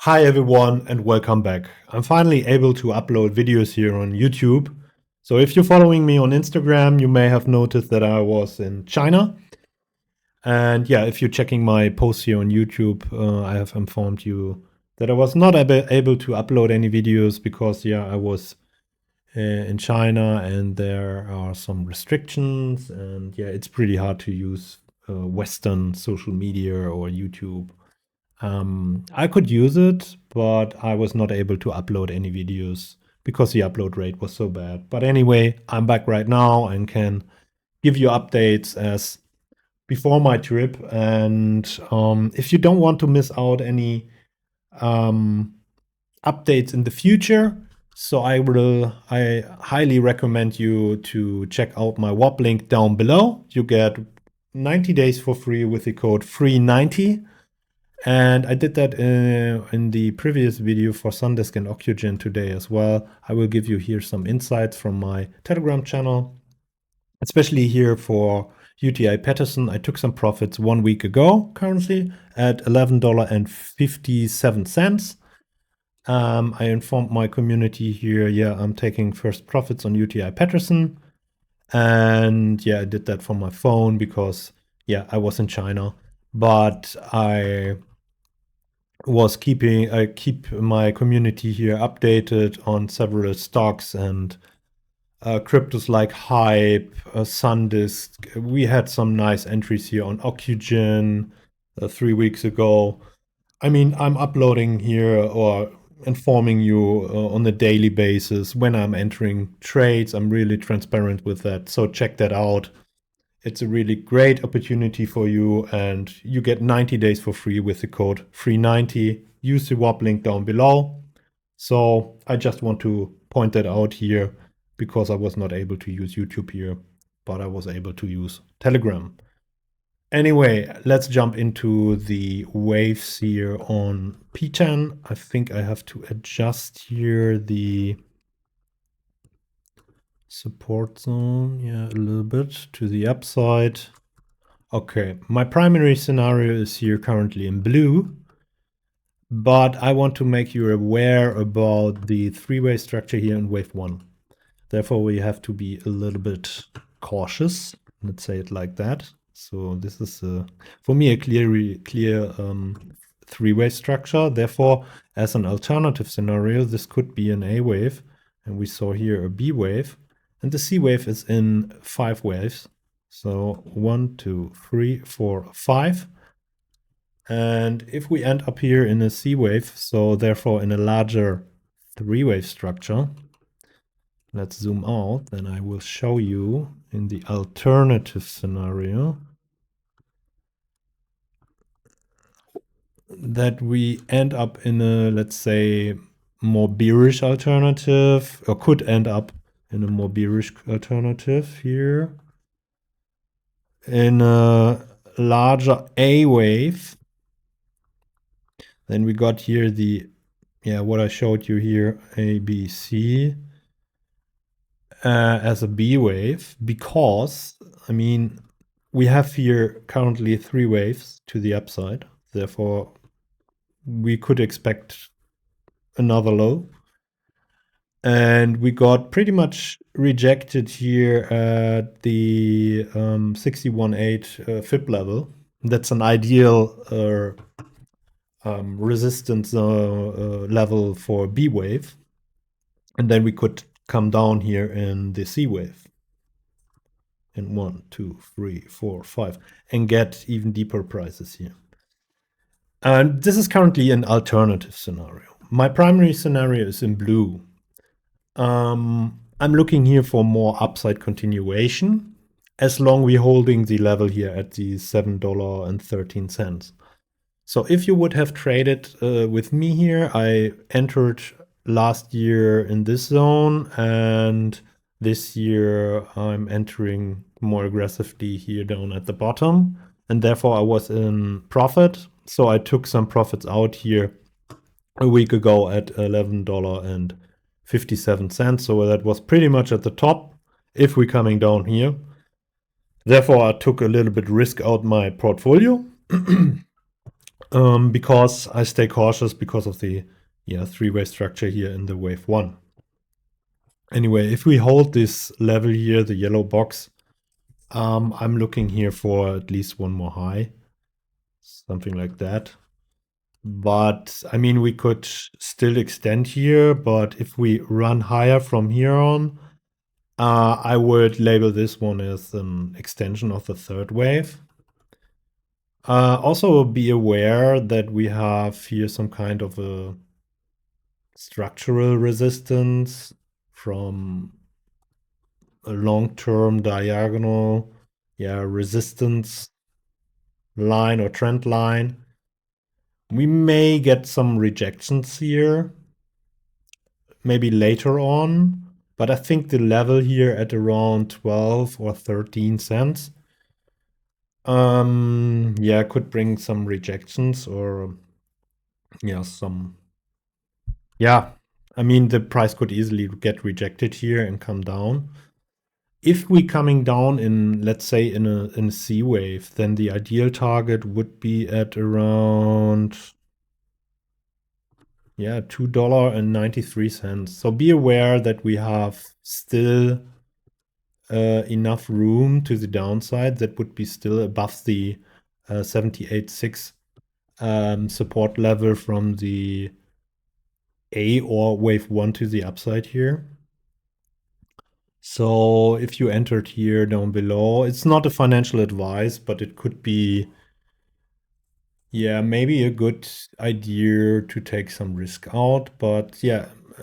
Hi everyone and welcome back. I'm finally able to upload videos here on YouTube. So if you're following me on Instagram, you may have noticed that I was in China. And yeah, if you're checking my posts here on YouTube, I have informed you that I was not able to upload any videos because I was in China and there are some restrictions, and it's pretty hard to use Western social media or YouTube. I could use it, but I was not able to upload any videos because the upload rate was so bad. But anyway, I'm back right now and can give you updates as before my trip. And if you don't want to miss out any updates in the future, so I highly recommend you to check out my WAP link down below. You get 90 days for free with the code FREE90. And I did that in the previous video for Sundisk and Ocugen today as well. I will give you here some insights from my Telegram channel, especially here for UTI Patterson. I took some profits 1 week ago, currently at $11.57. I informed my community here, I'm taking first profits on UTI Patterson. And I did that from my phone because, I was in China. But I keep my community here updated on several stocks and cryptos like Hype, Sundisk. We had some nice entries here on Ocugen 3 weeks ago. I mean, I'm uploading here or informing you on a daily basis when I'm entering trades. I'm really transparent with that, so check that out. It's a really great opportunity for you, and you get 90 days for free with the code FREE90. Use the WAP link down below. So I just want to point that out here because I was not able to use YouTube here, but I was able to use Telegram. Anyway, let's jump into the waves here on PTEN. I think I have to adjust here the support zone, a little bit to the upside. Okay, my primary scenario is here currently in blue, but I want to make you aware about the three-way structure here in wave 1. Therefore, we have to be a little bit cautious. Let's say it like that. So this is, for me, a clear three-way structure. Therefore, as an alternative scenario, this could be an A wave. And we saw here a B wave. And the C wave is in 5 waves. So 1, 2, 3, 4, 5. And if we end up here in a C wave, so therefore in a larger three-wave structure, let's zoom out, then I will show you in the alternative scenario that we end up in a, let's say, more bearish alternative, or could end up in a more bearish alternative here in a larger A wave. Then we got here the, what I showed you here, A, B, C, as a B wave, because, I mean, we have here currently 3 waves to the upside. Therefore, we could expect another low. And we got pretty much rejected here at the 61.8 FIB level. That's an ideal resistance level for B wave. And then we could come down here in the C wave. And 1, 2, 3, 4, 5, and get even deeper prices here. And this is currently an alternative scenario. My primary scenario is in blue. I'm looking here for more upside continuation, as long we're holding the level here at the $7.13. So if you would have traded with me here, I entered last year in this zone, and this year I'm entering more aggressively here down at the bottom, and therefore I was in profit. So I took some profits out here a week ago at $11.57. So that was pretty much at the top if we're coming down here. Therefore, I took a little bit risk out my portfolio. because I stay cautious because of the three-way structure here in the wave 1. Anyway, if we hold this level here, the yellow box, I'm looking here for at least one more high, something like that. But I mean, we could still extend here, but if we run higher from here on, I would label this one as an extension of the third wave. Also be aware that we have here some kind of a structural resistance from a long-term diagonal resistance line or trend line. We may get some rejections here, maybe later on, but I think the level here at around 12 or 13 cents could bring some rejections or I mean, the price could easily get rejected here and come down. If we coming down in, let's say, in a C wave, then the ideal target would be at around $2.93. So be aware that we have still enough room to the downside that would be still above the 78.6 support level from the A or wave 1 to the upside here. So if you entered here down below, it's not a financial advice, but it could be, maybe a good idea to take some risk out. But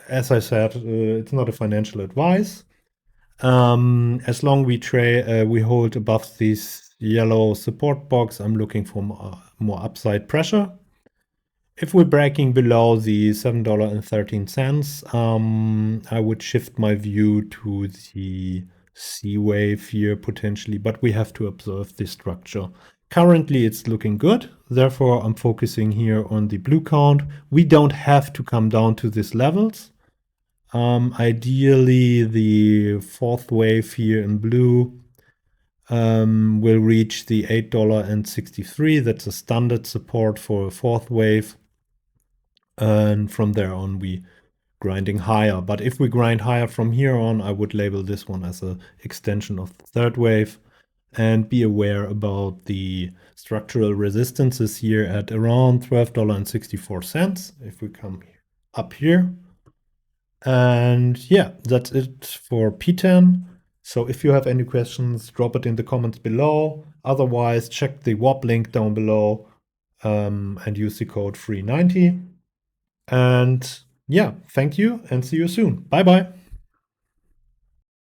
as I said, it's not a financial advice. As long we hold above this yellow support box, I'm looking for more upside pressure. If we're breaking below the $7.13, I would shift my view to the C wave here potentially, but we have to observe this structure. Currently, it's looking good. Therefore, I'm focusing here on the blue count. We don't have to come down to these levels. Ideally, the fourth wave here in blue will reach the $8.63. That's a standard support for a fourth wave. And from there on, we grinding higher. But if we grind higher from here on, I would label this one as an extension of the third wave. And be aware about the structural resistances here at around $12.64 if we come up here. And that's it for PTEN. So if you have any questions, drop it in the comments below. Otherwise, check the WAP link down below and use the code 390. And thank you and see you soon. Bye bye.